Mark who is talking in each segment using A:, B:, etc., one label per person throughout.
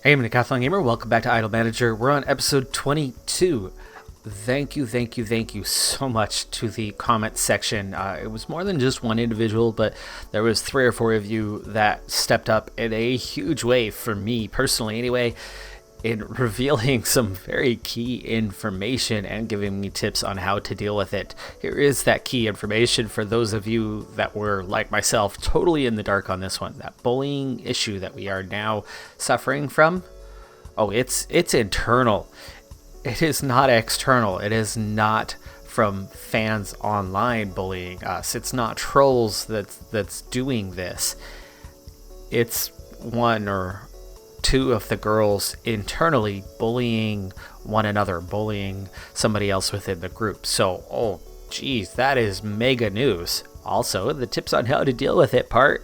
A: Hey, I'm Decathlon Gamer. Welcome back to Idle Manager. We're on episode 22. Thank you so much to the comment section. It was more than just one individual, but there was 3 or 4 of you that stepped up in a huge way for me personally anyway, in revealing some very key information and giving me tips on how to deal with it. Here is that key information for those of you that were, like myself, totally in the dark on this one. That bullying issue that we are now suffering from. Oh, it's internal. It is not external. It is not from fans online bullying us. It's not trolls that's doing this. It's 1 or 2 of the girls internally bullying one another, bullying somebody else within the group. So, oh geez, that is mega news. Also, the tips on how to deal with it part.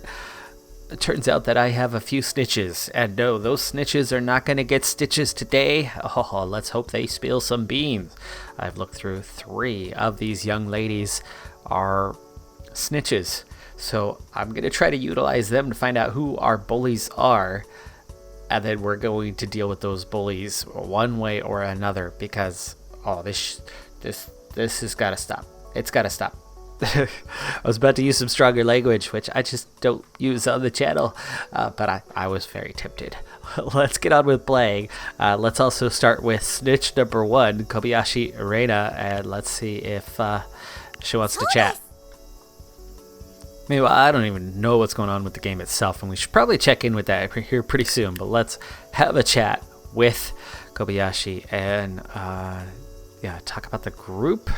A: It turns out that I have a few snitches, and no, those snitches are not going to get stitches today. Oh, let's hope they spill some beans. I've looked through 3 of these young ladies are snitches, so I'm going to try to utilize them to find out who our bullies are, and then we're going to deal with those bullies one way or another, because this has got to stop. It's got to stop. I was about to use some stronger language, which I just don't use on the channel, but I was very tempted. Let's get on with playing. Let's also start with snitch number 1, Kobayashi Reina, and let's see if she wants to chat. Meanwhile, I don't even know what's going on with the game itself, and we should probably check in with that here pretty soon, but let's have a chat with Kobayashi and talk about the group.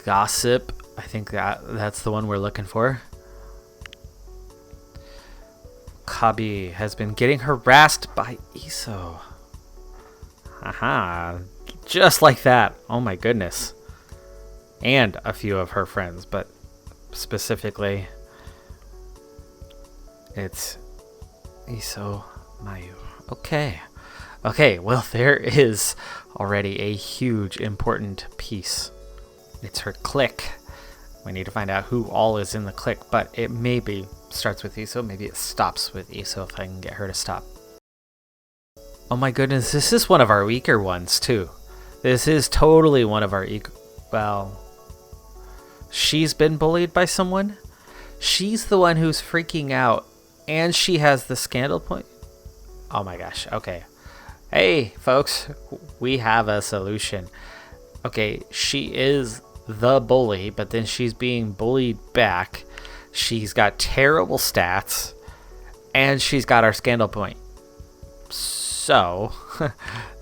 A: Gossip, I think that's the one we're looking for. Kabi has been getting harassed by Iso. Haha, just like that. Oh my goodness. And a few of her friends, but specifically it's Iso Mayu. Okay, well, there is already a huge important piece. It's her clique. We need to find out who all is in the clique, but it maybe starts with Iso, maybe it stops with Iso if I can get her to stop. Oh my goodness, this is one of our weaker ones too. This is totally one of our well, she's been bullied by someone. She's the one who's freaking out, and she has the scandal point. Oh my gosh, okay. Hey folks, we have a solution. Okay, she is the bully, but then she's being bullied back. She's got terrible stats, and she's got our scandal point. So,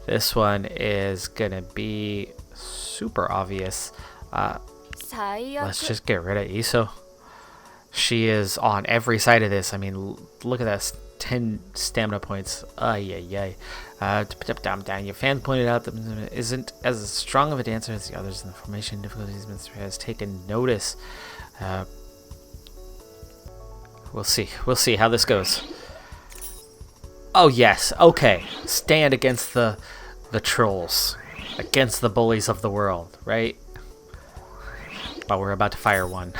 A: this one is gonna be super obvious. Let's just get rid of Iso. She is on every side of this. I mean, look at that, 10 stamina points. Your fan pointed out that isn't as strong of a dancer as the others in the formation. Difficulties has taken notice. We'll see how this goes. Oh yes, okay. Stand against the trolls, against the bullies of the world, right? But we're about to fire one.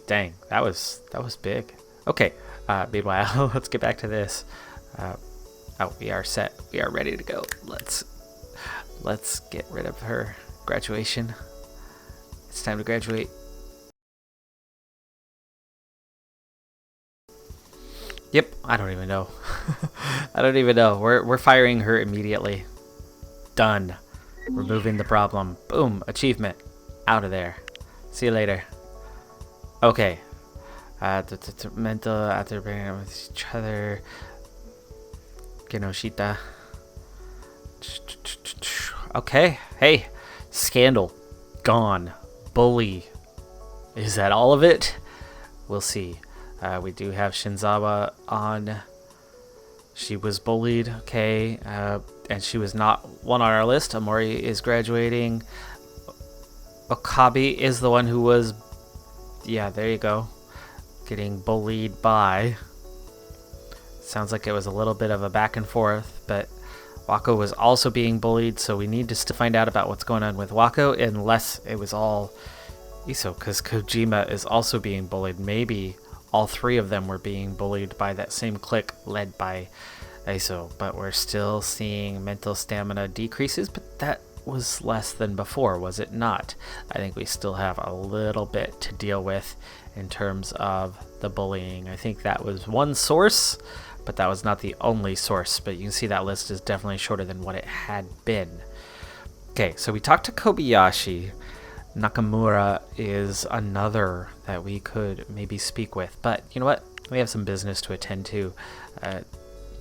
A: Dang, that was big. Okay, meanwhile, let's get back to this. We are set. We are ready to go. Let's get rid of her. Graduation. It's time to graduate. Yep, I don't even know. I don't even know. We're firing her immediately. Done. Removing the problem. Boom, achievement. Out of there. See you later. Okay. Mental after bringing up with each other. Genoshita. Okay. Hey. Scandal. Gone. Bully. Is that all of it? We'll see. We do have Shinzawa on. She was bullied. Okay. And she was not one on our list. Amori is graduating. Okabe is the one who was... Yeah, there you go. Getting bullied by. Sounds like it was a little bit of a back and forth, but Wakko was also being bullied, so we need to find out about what's going on with Wakko, unless it was all Iso, because Kojima is also being bullied. Maybe all three of them were being bullied by that same clique led by Iso, but we're still seeing mental stamina decreases, but that was less than before, was it not? I think we still have a little bit to deal with in terms of the bullying. I think that was one source, but that was not the only source. But you can see that list is definitely shorter than what it had been. Okay, so we talked to Kobayashi. Nakamura is another that we could maybe speak with, but you know what? We have some business to attend to.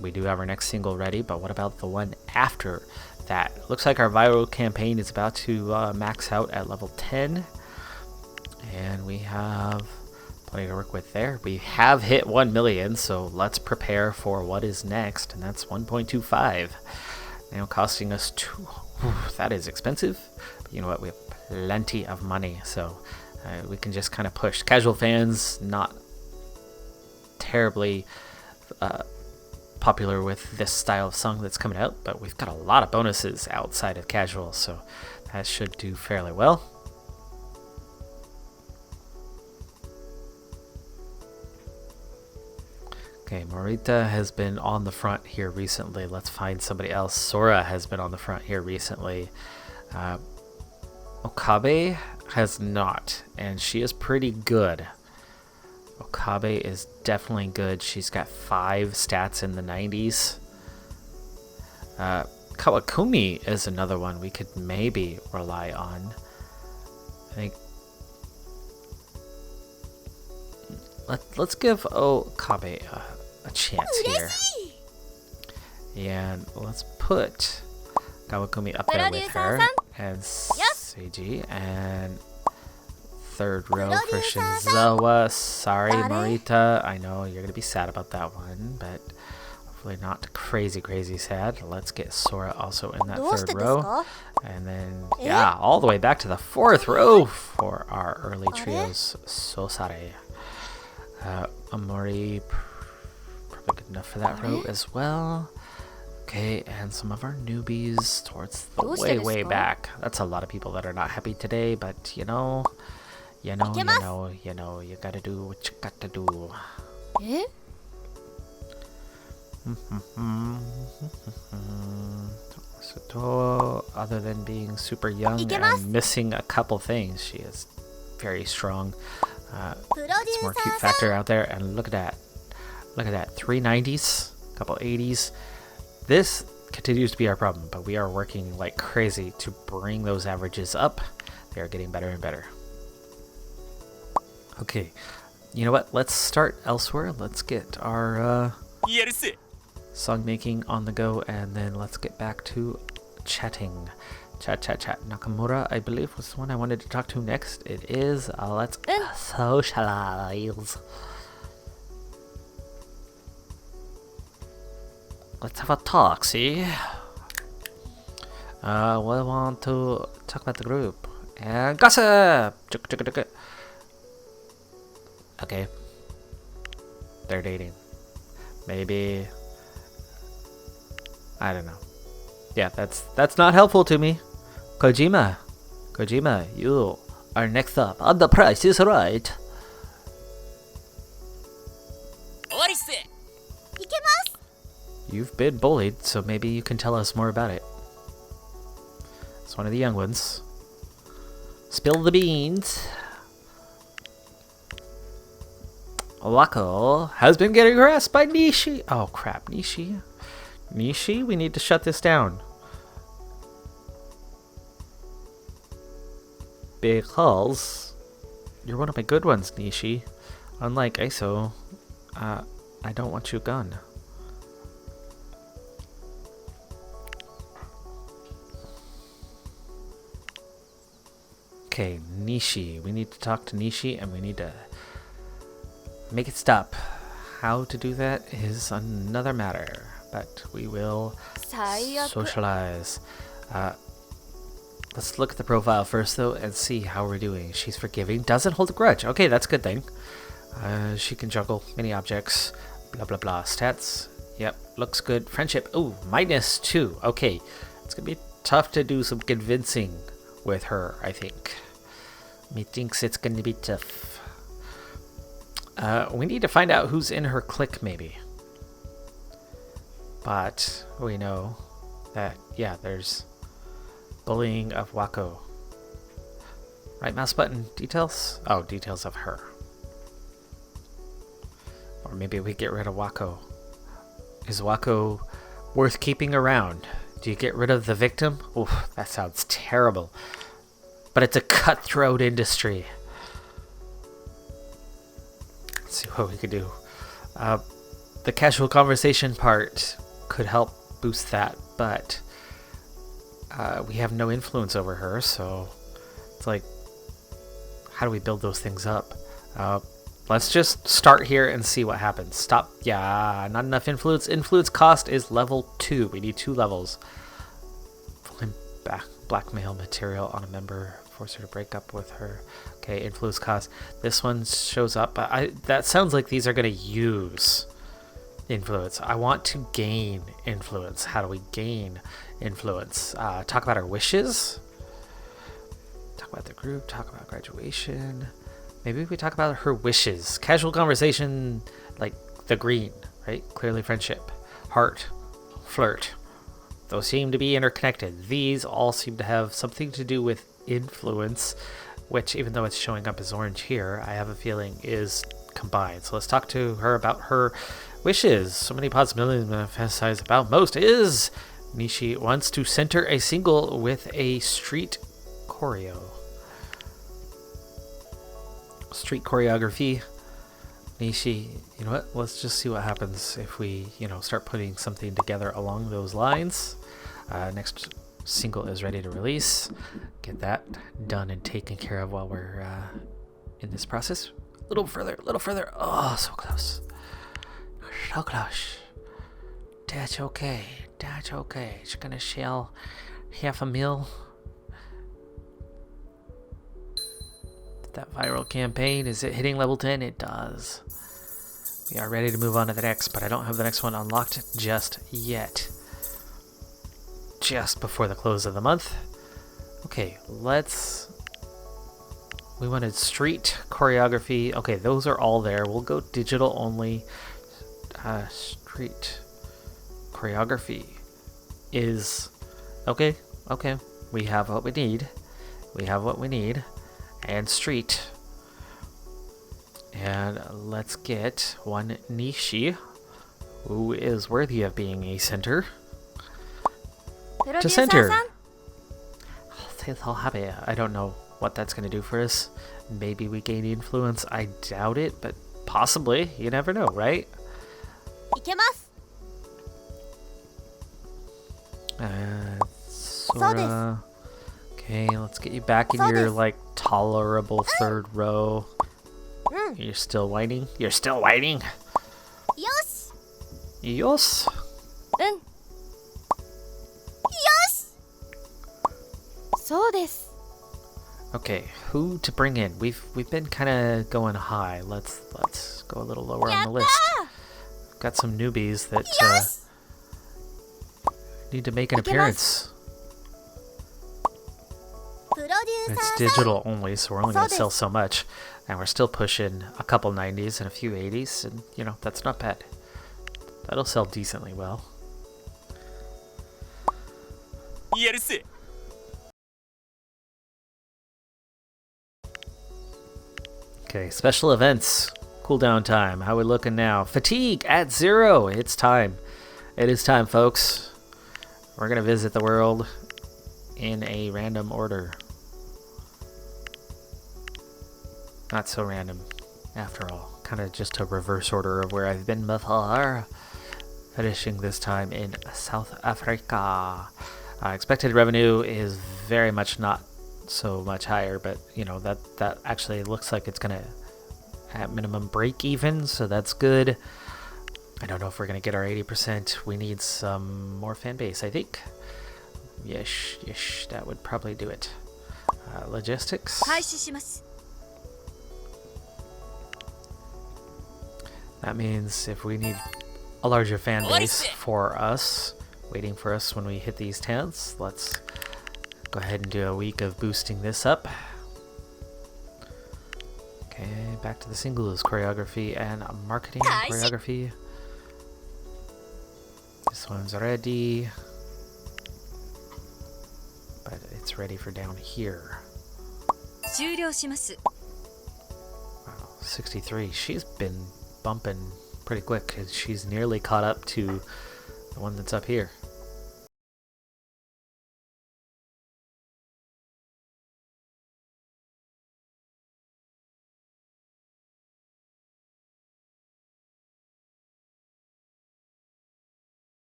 A: We do have our next single ready, but what about the one after that? Looks like our viral campaign is about to max out at level 10, and we have plenty to work with there. We have hit 1 million, so let's prepare for what is next, and that's 1.25. Now costing us that is expensive, but you know what? We have plenty of money, so we can just kind of push. Casual fans, not terribly popular with this style of song that's coming out, but we've got a lot of bonuses outside of casual, so that should do fairly well. Okay, Morita has been on the front here recently. Let's find somebody else. Sora has been on the front here recently. Okabe has not, and she is pretty good. Okabe is definitely good. She's got 5 stats in the 90s. Kawakumi is another one we could maybe rely on. I think let's give Okabe a chance here. And let's put Kawakumi up there with her and Seiji, and third row for Shinzawa. Sorry, Morita. I know you're gonna be sad about that one, but hopefully not crazy sad. Let's get Sora also in that third row, and then yeah, all the way back to the 4th row for our early trios. Sosare, Amori, probably good enough for that row as well. Okay, and some of our newbies towards the way back. That's a lot of people that are not happy today, but you gotta do what you gotta do. So, other than being super young and missing a couple things, she is very strong. It's more cute factor out there, and look at that. 3 90s, a couple 80s. This continues to be our problem, but we are working like crazy to bring those averages up. They are getting better and better. Okay, you know what? Let's start elsewhere. Let's get our song making on the go, and then let's get back to chatting. Chat. Nakamura, I believe, was the one I wanted to talk to next. It is. Let's socialize. Let's have a talk, see? We want to talk about the group. And gossip! Okay. They're dating. Maybe. I don't know. Yeah, that's not helpful to me. Kojima, you are next up on The Price is Right. You've been bullied, so maybe you can tell us more about it. It's one of the young ones. Spill the beans. Wakko has been getting harassed by Nishi. Oh crap, Nishi, we need to shut this down. Because you're one of my good ones, Nishi. Unlike Iso, I don't want you gone. Okay, Nishi. We need to talk to Nishi, and we need to make it stop. How to do that is another matter, but we will socialize. Let's look at the profile first, though, and see how we're doing. She's forgiving, doesn't hold a grudge. Okay, that's a good thing. She can juggle many objects. Blah, blah, blah. Stats. Yep, looks good. Friendship. Ooh, -2. Okay, it's going to be tough to do some convincing with her, I think. Methinks it's gonna be tough. We need to find out who's in her clique, maybe. But we know that, yeah, there's bullying of Wakko. Right mouse button, details? Oh, details of her. Or maybe we get rid of Wakko. Is Wakko worth keeping around? Do you get rid of the victim? Oof, that sounds terrible. But it's a cutthroat industry. Let's see what we could do. The casual conversation part could help boost that, but we have no influence over her, so it's like, how do we build those things up? Let's just start here and see what happens. Stop. Yeah, not enough influence. Influence cost is level 2. We need 2 levels. Fully blackmail material on a member. Force her to break up with her. Okay, influence cost. This one shows up. That sounds like these are going to use influence. I want to gain influence. How do we gain influence? Talk about our wishes. Talk about the group. Talk about graduation. Maybe we talk about her wishes. Casual conversation, like the green, right? Clearly friendship. Heart. Flirt. Those seem to be interconnected. These all seem to have something to do with influence, which, even though it's showing up as orange here, I have a feeling is combined. So let's talk to her about her wishes. So many possibilities to fantasize about. Most is Nishi wants to center a single with a street choreo. Street choreography. Nishi, you know what? Let's just see what happens if we, start putting something together along those lines. Next single is ready to release. Get that done and taken care of while we're in this process. A little further, a little further. Oh, so close. So close. That's okay. That's okay. It's gonna shell half a mil. That viral campaign, is it hitting level 10? It does. We are ready to move on to the next, but I don't have the next one unlocked just yet. Just before the close of the month. Okay, we wanted street choreography. Okay, those are all there. We'll go digital only. Street choreography is okay. We have what we need. And street. And let's get one Nishi, who is worthy of being a center, to center. I'll so happy. I don't know what that's going to do for us. Maybe we gain influence. I doubt it, but possibly. You never know, right? Sora. Okay, let's get you back in your, tolerable third row. You're still whining? You're still whining? Yes. Yes? Yes. Okay, who to bring in? We've been kind of going high. Let's go a little lower on the list. Got some newbies that need to make an appearance. It's digital only, so we're only going to sell so much. And we're still pushing a couple 90s and a few 80s, and, that's not bad. That'll sell decently well. Okay, special events. Cooldown time. How we looking now? Fatigue at 0. It's time. It is time, folks. We're going to visit the world in a random order. Not so random, after all. Kind of just a reverse order of where I've been before. Finishing this time in South Africa. Expected revenue is very much not so much higher, but that actually looks like it's gonna at minimum break even, so that's good. I don't know if we're gonna get our 80%. We need some more fan base, I think. Yes, that would probably do it. Logistics. That means if we need a larger fan base for us, waiting for us when we hit these 10s, let's go ahead and do a week of boosting this up. Okay, back to the singles choreography and marketing choreography. This one's ready, but it's ready for down here. Wow, 63. She's been bumping pretty quick because she's nearly caught up to the one that's up here.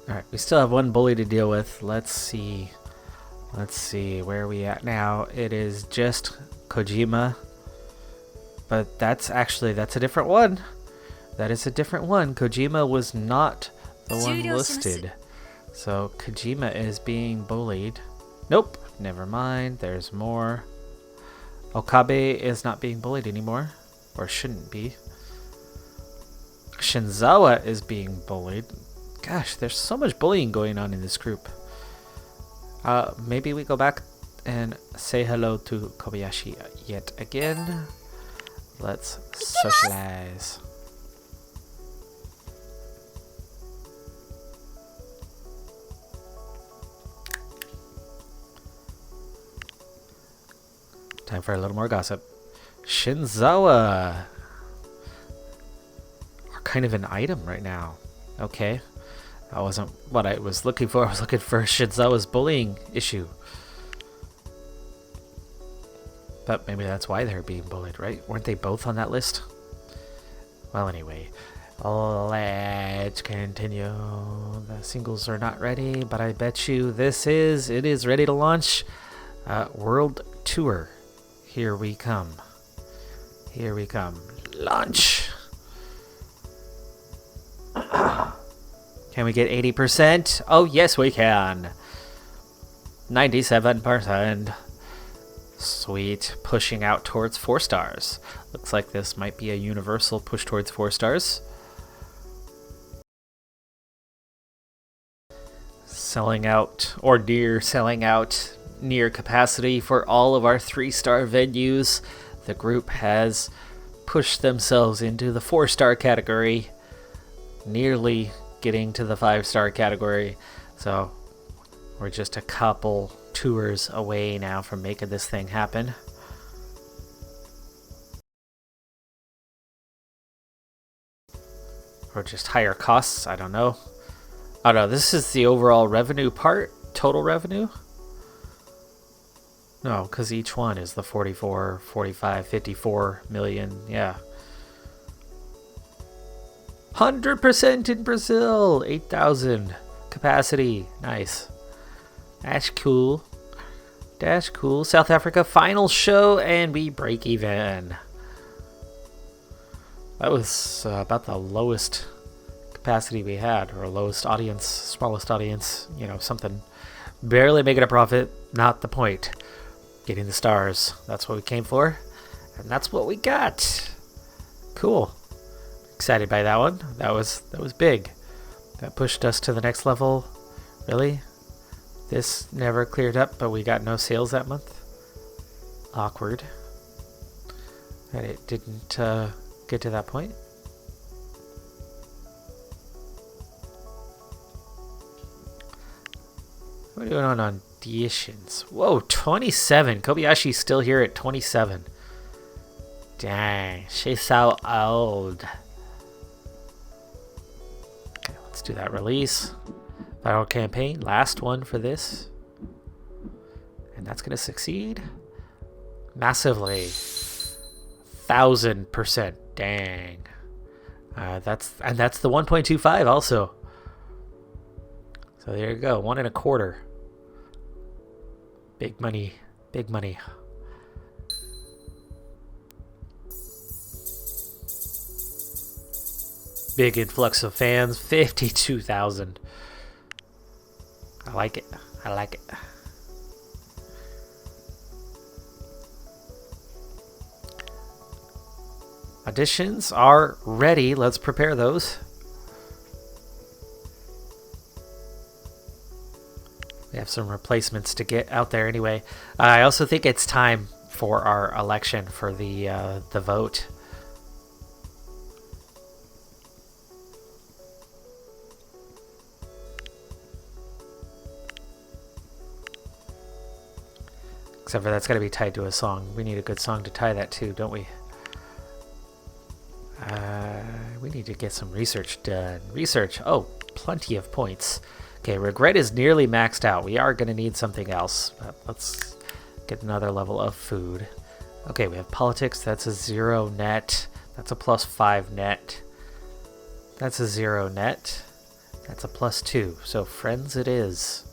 A: Alright, we still have one bully to deal with. Let's see where are we at now. It is just Kojima, but that's a different one. That is a different one. Kojima was not the one listed. So Kojima is being bullied. Nope, never mind, there's more. Okabe is not being bullied anymore, or shouldn't be. Shinzawa is being bullied. Gosh, there's so much bullying going on in this group. Maybe we go back and say hello to Kobayashi yet again. Let's socialize. Time for a little more gossip. Shinzawa are kind of an item right now. Okay. That wasn't what I was looking for. I was looking for Shinzawa's bullying issue. But maybe that's why they're being bullied, right? Weren't they both on that list? Well, anyway. Let's continue. The singles are not ready, but I bet you it is ready to launch. World Tour. Here we come. Here we come. Launch! Can we get 80%? Oh, yes, we can. 97%. Sweet. Pushing out towards 4 stars. Looks like this might be a universal push towards 4 stars. Selling out, or near selling out, near capacity for all of our 3-star venues. The group has pushed themselves into the 4-star category. Nearly getting to the 5-star category, so we're just a couple tours away now from making this thing happen. Or just higher costs, I don't know. Oh no, this is the overall revenue part, total revenue? No, because each one is the 44, 45, 54 million, yeah. 100% in Brazil, 8,000 capacity, nice. That's cool. That's cool. South Africa final show, and we break even. That was about the lowest capacity we had, or lowest audience, smallest audience, you know, something. Barely making a profit, not the point. Getting the stars, that's what we came for, and that's what we got. Cool. Excited by that one. That was big. That pushed us to the next level. Really? This never cleared up, but we got no sales that month. Awkward. And it didn't get to that point. What are we doing on auditions? Whoa, 27. Kobayashi's still here at 27. Dang, she's so old. Let's do that release. Viral campaign, last one for this. And that's going to succeed massively. 1,000%. Dang. That's the 1.25 also. So there you go, 1 1/4. Big money, big money. Big influx of fans, 52,000. I like it. I like it. Auditions are ready. Let's prepare those. have some replacements to get out there anyway. I also think it's time for our election for the vote. Except for that's got to be tied to a song. We need a good song to tie that to, don't we? We need to get some research done. Research. Oh, plenty of points. Okay, regret is nearly maxed out. We are going to need something else. Let's get another level of food. Okay, we have politics. That's a 0 net. That's a +5 net. That's a 0 net. That's a +2. So friends it is.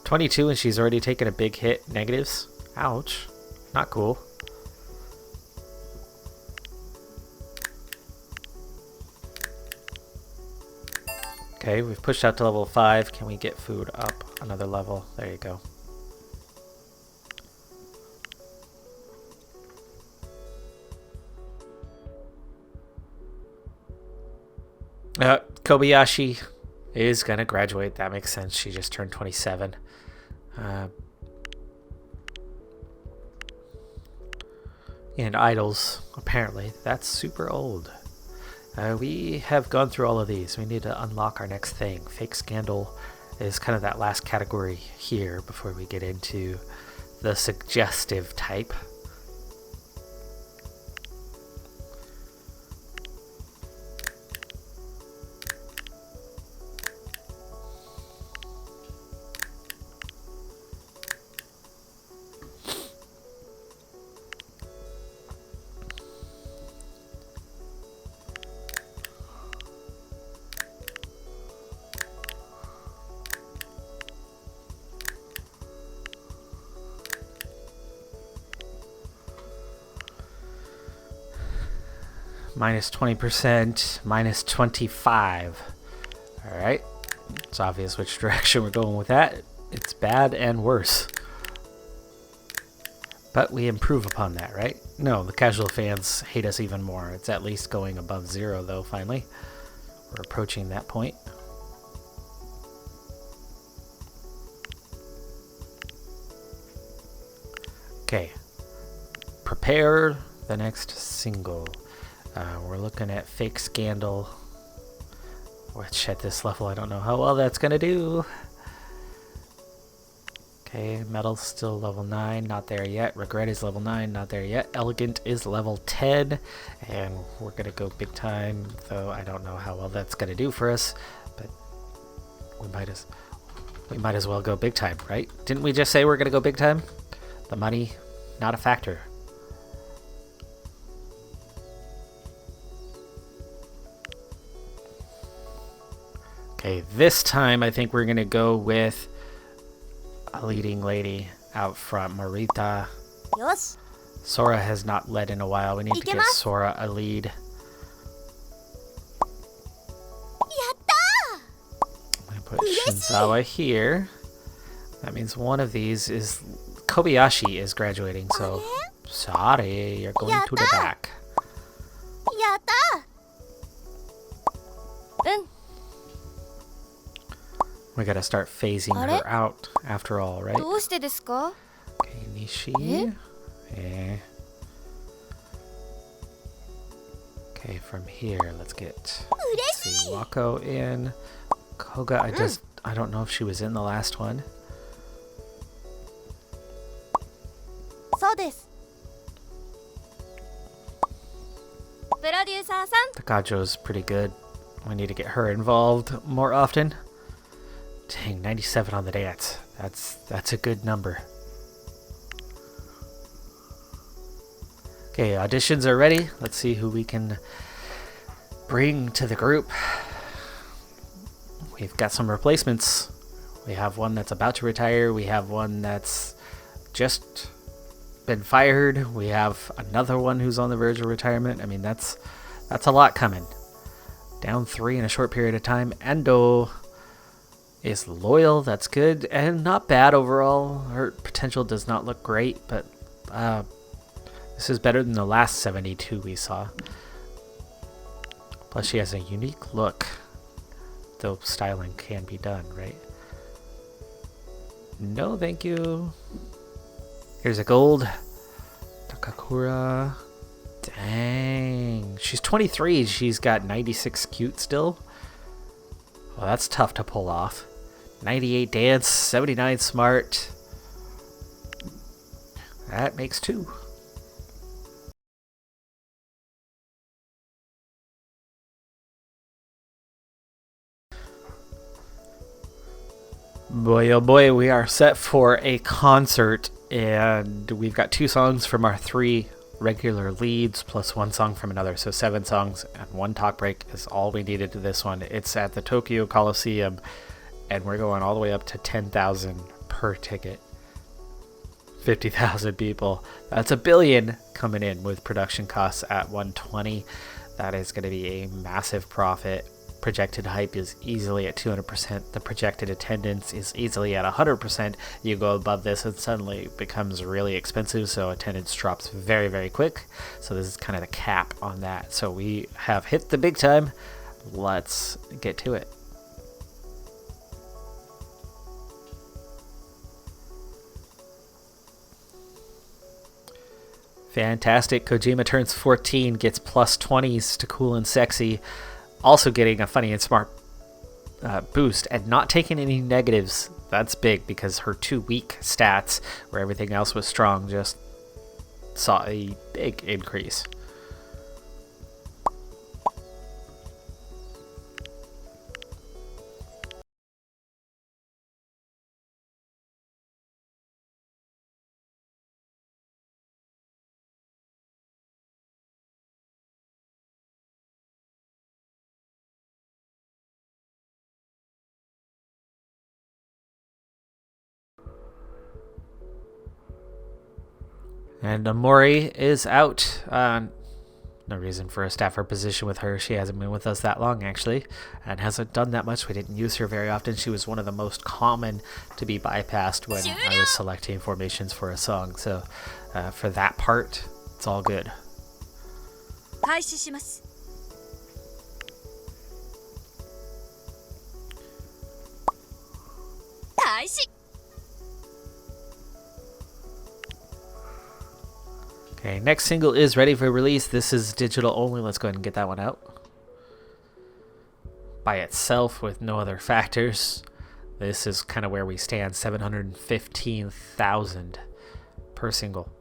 A: $22 and she's already taken a big hit. Negatives. Ouch. Not cool. Okay, we've pushed out to level 5. Can we get food up another level? There you go. Kobayashi is going to graduate. That makes sense. She just turned 27. And idols, apparently. That's super old. We have gone through all of these. We need to unlock our next thing. Fake scandal is kind of that last category here before we get into the suggestive type. Minus 20%, minus 25. Alright. It's obvious which direction we're going with that. It's bad and worse. But we improve upon that, right? No, the casual fans hate us even more. It's at least going above 0, though, finally. We're approaching that point. Okay. Prepare the next single. We're looking at fake scandal, which at this level I don't know how well that's gonna do. Okay, metal's still level 9, not there yet. Regret is level 9, not there yet. Elegant is level 10, and we're gonna go big time, though I don't know how well that's gonna do for us, but we might as well go big time, right? Didn't we just say we're gonna go big time? The money, not a factor. Okay, this time I think we're going to go with a leading lady out front, Marita.
B: Yes.
A: Sora has not led in a while. We need to get Sora a lead.
B: Yatta!
A: I'm going to put Shinzawa here. That means one of these is... Kobayashi is graduating, so... Sorry, you're going to the back.
B: Yatta!
A: We gotta start phasing her out after all, right? Okay, Nishi. Yeah. Okay, from here, let's get Wakko in. Koga, I don't know if she was in the last one. Takajo's pretty good. We need to get her involved more often. Dang, 97 on the dance. That's a good number. Okay, auditions are ready. Let's see who we can bring to the group. We've got some replacements. We have one that's about to retire. We have one that's just been fired. We have another one who's on the verge of retirement. I mean, that's a lot coming. Down 3 in a short period of time. Endo is loyal, that's good, and not bad overall. Her potential does not look great, but this is better than the last 72 we saw. Plus, she has a unique look. Though styling can be done, right? No, thank you. Here's a gold. Takakura. Dang. She's 23. She's got 96 cute still. Well, that's tough to pull off. 98 dance, 79 smart. That makes 2. Boy, oh boy, we are set for a concert, and we've got 2 songs from our 3 regular leads, plus 1 song from another, so 7 songs, and 1 talk break is all we needed to this one. It's at the Tokyo Coliseum, and we're going all the way up to 10,000 per ticket. 50,000 people. That's $1 billion coming in with production costs at 120. That is going to be a massive profit. Projected hype is easily at 200%. The projected attendance is easily at 100%. You go above this and suddenly it becomes really expensive, so attendance drops very, very quick. So this is kind of the cap on that. So we have hit the big time. Let's get to it. Fantastic. Kojima turns 14, gets plus 20s to cool and sexy. Also getting a funny and smart boost and not taking any negatives. That's big because her 2 weak stats, where everything else was strong, just saw a big increase. And Amori is out. No reason for a staffer position with her. She hasn't been with us that long, actually, and hasn't done that much. We didn't use her very often. She was one of the most common to be bypassed when I was selecting formations for a song. So for that part, it's all good. Okay, next single is ready for release. This is digital only. Let's go ahead and get that one out. By itself with no other factors. This is kind of where we stand. 715,000 per single.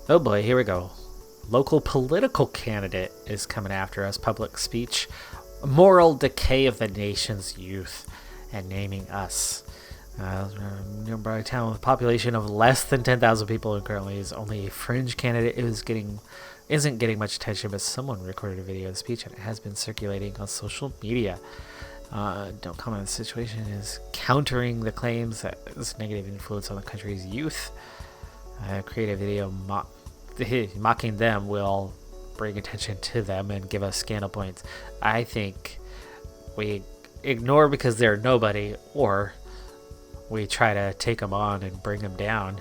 A: Oh boy, here we go. Local political candidate is coming after us. Public speech. Moral decay of the nation's youth. And naming us. Nearby town with a population of less than 10,000 people and currently is only a fringe candidate. Isn't getting much attention, but someone recorded a video of the speech and it has been circulating on social media. Don't comment on the situation is countering the claims that this negative influence on the country's youth. Create a video mocking them will bring attention to them and give us scandal points. I think we ignore because they're nobody, or we try to take them on and bring them down,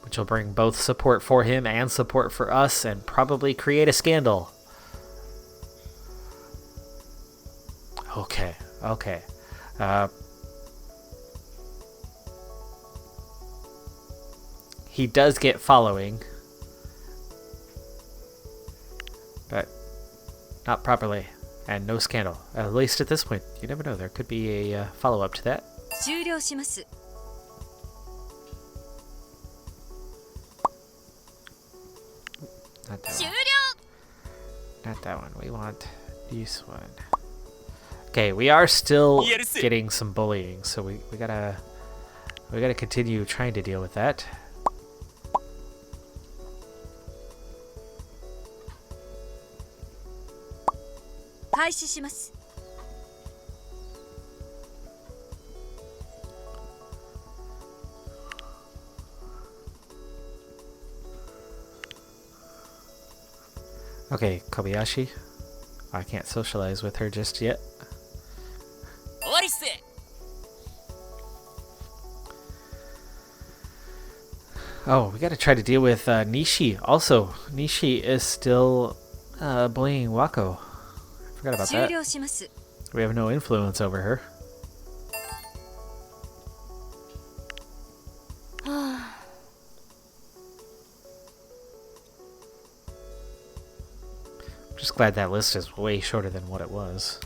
A: which will bring both support for him and support for us and probably create a scandal. Okay. He does get following, but not properly, and no scandal. At least at this point. You never know, there could be a follow-up to that. Not that one. Not that one. We want this one. Okay, we are still getting some bullying, so we gotta continue trying to deal with that. Okay, Kobayashi. I can't socialize with her just yet. Oh, we gotta try to deal with Nishi. Also, Nishi is still bullying Wakko. I forgot about that. We have no influence over her. I'm just glad that list is way shorter than what it was.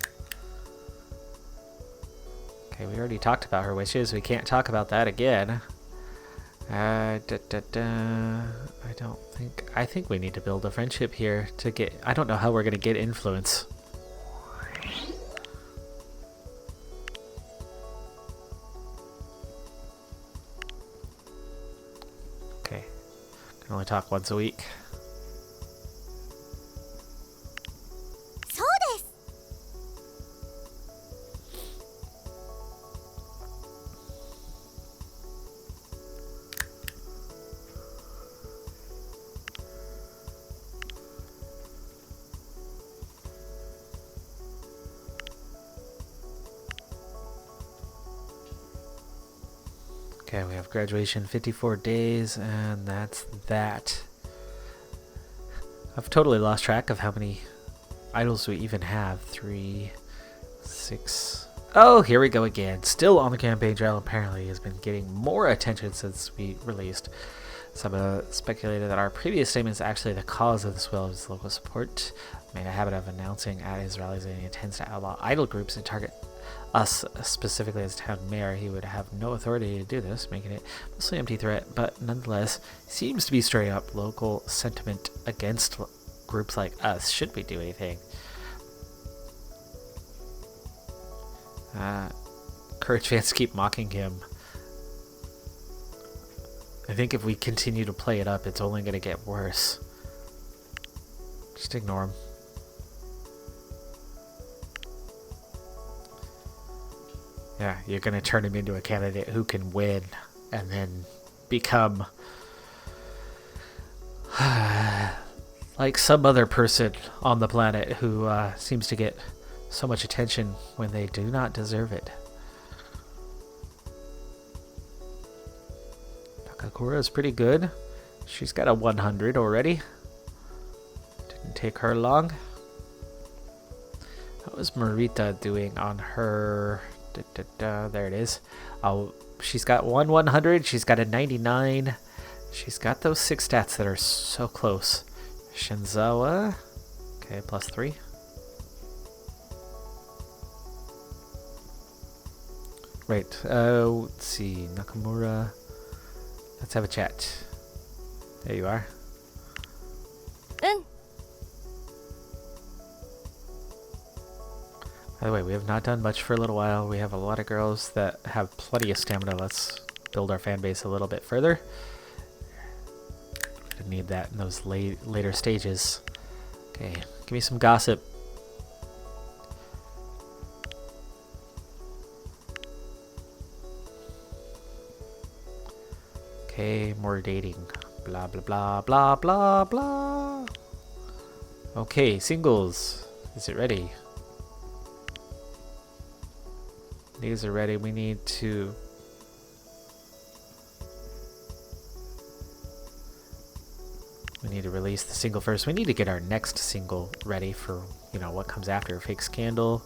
A: Okay, we already talked about her wishes. We can't talk about that again. I don't think... I think we need to build a friendship here to get... I don't know how we're going to get influence. Okay. Can only talk once a week. Okay, we have graduation 54 days, and that's that. I've totally lost track of how many idols we even have. 3, 6... Oh, here we go again. Still on the campaign trail, apparently has been getting more attention since we released. Some speculated that our previous statement is actually the cause of the swell of his local support. Made a habit of announcing at his rallies that he intends to outlaw idol groups and target us specifically as town mayor. He would have no authority to do this, making it mostly empty threat, but nonetheless seems to be stirring up local sentiment against groups like us. Should we do anything? Courage fans keep mocking him. I think if we continue to play it up, it's only going to get worse. Just ignore him. Yeah, you're going to turn him into a candidate who can win and then become like some other person on the planet who seems to get so much attention when they do not deserve it. Takakura is pretty good. She's got a 100 already. Didn't take her long. How is Marita doing on her... There it is. Oh, she's got 100. She's got a 99. She's got those 6 stats that are so close. Shinzawa. Okay, +3. Right. Let's see. Nakamura. Let's have a chat. There you are. By the way, we have not done much for a little while. We have a lot of girls that have plenty of stamina. Let's build our fan base a little bit further. We need that in those later stages. Okay, give me some gossip. Okay, more dating. Blah, blah, blah, blah, blah, blah. Okay, singles. Is it ready? These are ready. We need to... release the single first. We need to get our next single ready for, you know, what comes after. Fake Scandal.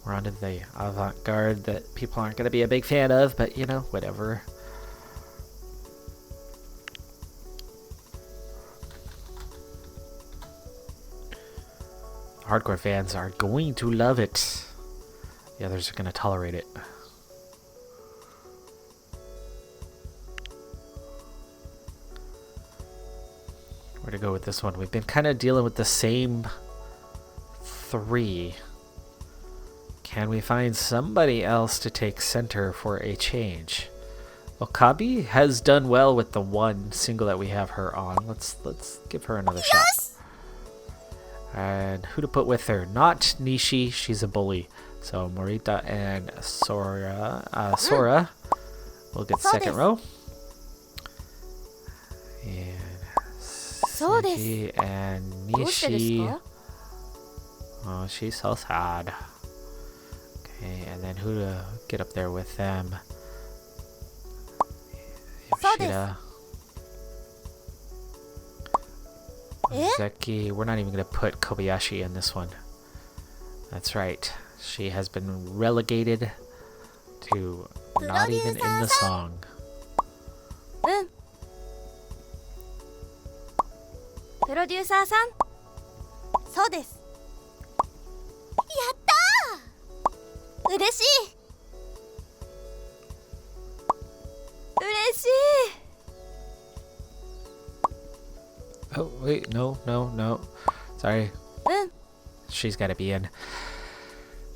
A: We're onto the avant-garde that people aren't going to be a big fan of, but, you know, whatever. Hardcore fans are going to love it. The others are going to tolerate it. Where to go with this one? We've been kind of dealing with the same 3. Can we find somebody else to take center for a change? Okabe has done well with the 1 single that we have her on. Let's give her another shot. And who to put with her? Not Nishi, she's a bully. So Morita and Sora will get second row. And
B: そうです。
A: Sanji and
B: どうしてです
A: Nishi.
B: か?
A: Oh, she's so sad. Okay, and then who to get up there with them?
B: そうです。
A: Yoshida.
B: え?
A: Zeki. We're not even going to put Kobayashi in this one. That's right. She has been relegated to not even in the song.
B: うん。プロデューサーさん。そうです。やったー。嬉しい。嬉しい。
A: Oh, wait, no. Sorry.
B: うん。
A: She's got to be in.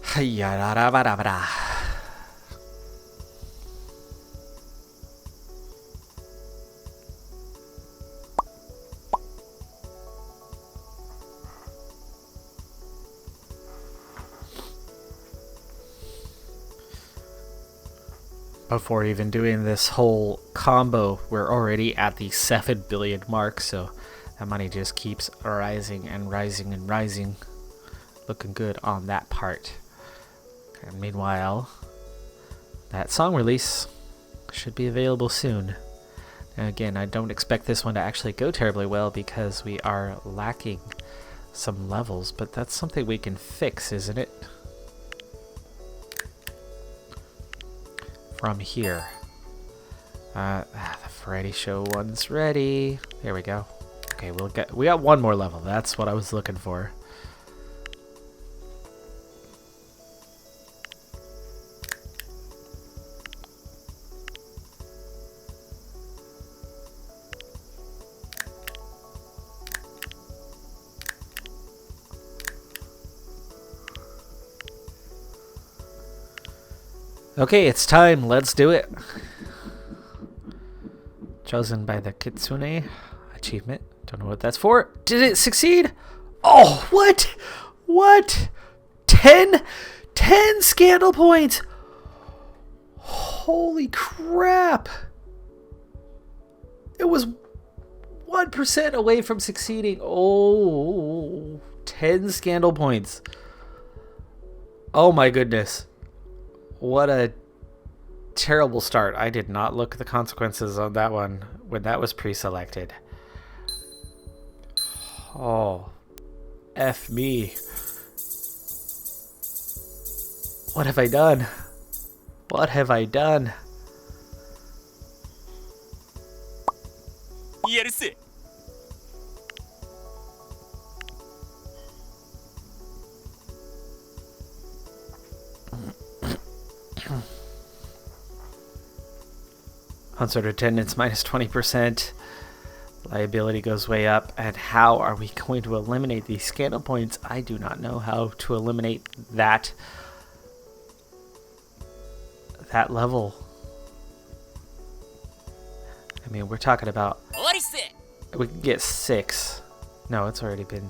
A: Hayararabara. Before even doing this whole combo, we're already at the 7 billion mark, so that money just keeps rising and rising and rising. Looking good on that part. And meanwhile, that song release should be available soon. And again, I don't expect this one to actually go terribly well because we are lacking some levels, but that's something we can fix, isn't it? From here. The Freddy Show one's ready. There we go. Okay, we got one more level. That's what I was looking for. Okay, it's time. Let's do it. Chosen by the Kitsune. Achievement. Don't know what that's for. Did it succeed? Oh, what? What? 10 scandal points. Holy crap. It was 1% away from succeeding. Oh, 10 scandal points. Oh my goodness. What a terrible start. I did not look at the consequences on that one when that was pre-selected. Oh, F me. What have I done? What have I done?
C: Yes.
A: Concert attendance minus 20%. Liability goes way up. And how are we going to eliminate these scandal points? I do not know how to eliminate that level. I mean, we're talking about we can get 6. No, it's already been.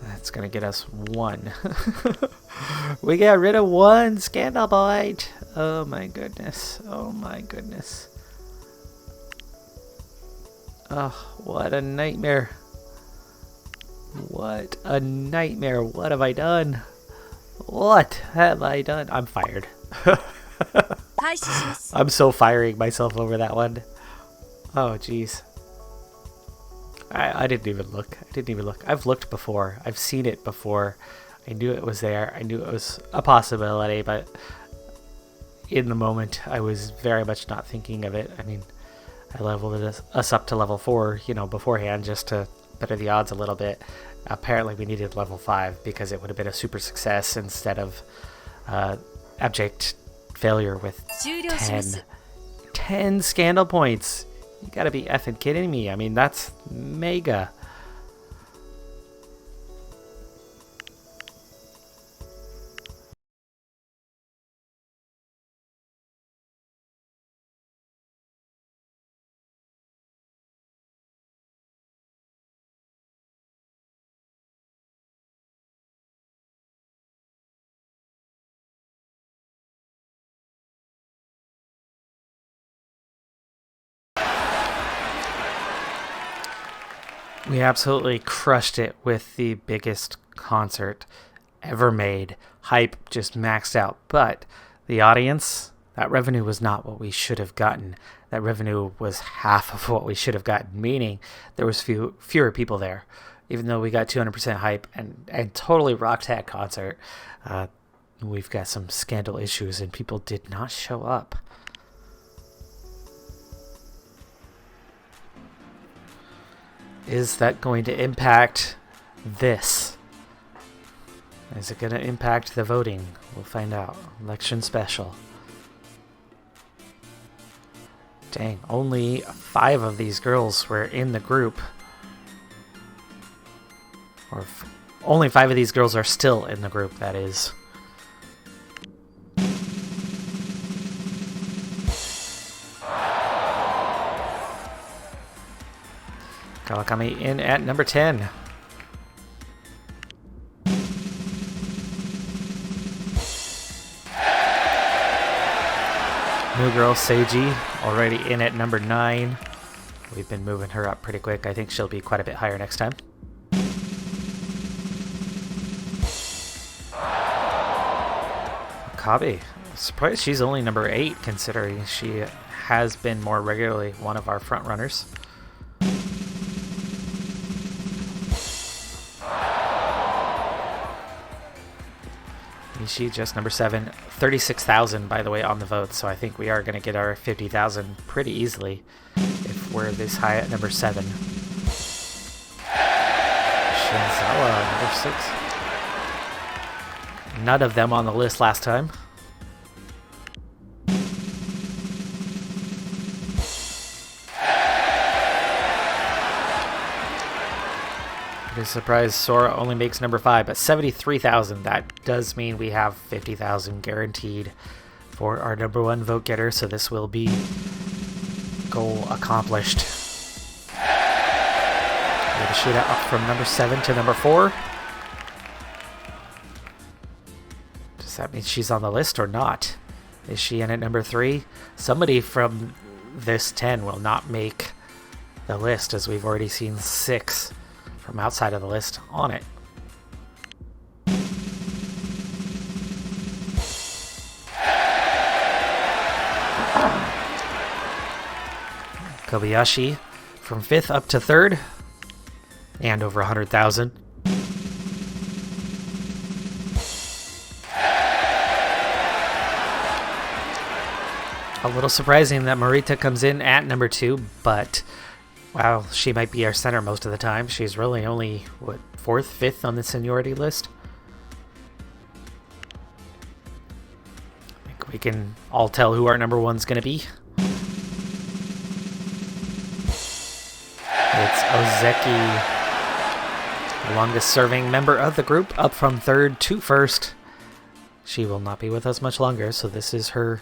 A: That's gonna get us 1. We got rid of 1 scandal point. Oh my goodness. Oh my goodness. Oh, what a nightmare. What a nightmare. What have I done? What have I done? I'm fired. I'm so firing myself over that one. Oh, jeez. I didn't even look. I've looked before. I've seen it before. I knew it was there. I knew it was a possibility, but in the moment, I was very much not thinking of it. I mean, I leveled us up to level 4, beforehand just to better the odds a little bit. Apparently, we needed level 5 because it would have been a super success instead of abject failure with 10 scandal points. You gotta be effing kidding me. I mean, that's mega. We absolutely crushed it with the biggest concert ever made. Hype just maxed out. But the audience, that revenue was not what we should have gotten. That revenue was half of what we should have gotten, meaning there was fewer people there. Even though we got 200% hype and totally rocked that concert, we've got some scandal issues and people did not show up. Is that going to impact this? Is it going to impact the voting? We'll find out. Election special. Dang, only 5 of these girls were in the group. Or only 5 of these girls are still in the group, that is. Kawakami in at number 10. New girl Seiji already in at number 9. We've been moving her up pretty quick. I think she'll be quite a bit higher next time. Kabe. Surprised she's only number 8 considering she has been more regularly one of our front runners. Nishi just number 7. 36,000 by the way on the vote, so I think we are going to get our 50,000 pretty easily if we're this high at number 7. Shinzawa number 6. None of them on the list last time. Pretty surprised Sora only makes number 5, but 73,000. That does mean we have 50,000 guaranteed for our number 1 vote getter, so this will be goal accomplished. Yoshida up from number 7 to number 4. Does that mean she's on the list or not? Is she in at number 3? Somebody from this 10 will not make the list, as we've already seen 6 from outside of the list on it. Kobayashi from 5th up to 3rd and over 100,000. A little surprising that Marita comes in at number 2, but wow, she might be our center most of the time. She's really only, 4th, 5th on the seniority list? I think we can all tell who our number 1's going to be. It's Ozeki, the longest serving member of the group, up from 3rd to 1st. She will not be with us much longer, so this is her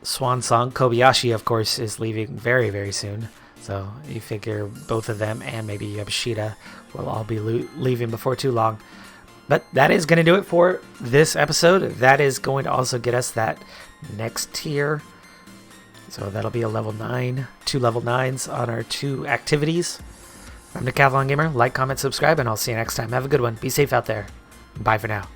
A: swan song. Kobayashi, of course, is leaving very, very soon. So you figure both of them and maybe Yoshida will all be leaving before too long. But that is going to do it for this episode. That is going to also get us that next tier. So that'll be a level 9, 2 level 9s on our 2 activities. I'm Decathlon Gamer. Like, comment, subscribe, and I'll see you next time. Have a good one. Be safe out there. Bye for now.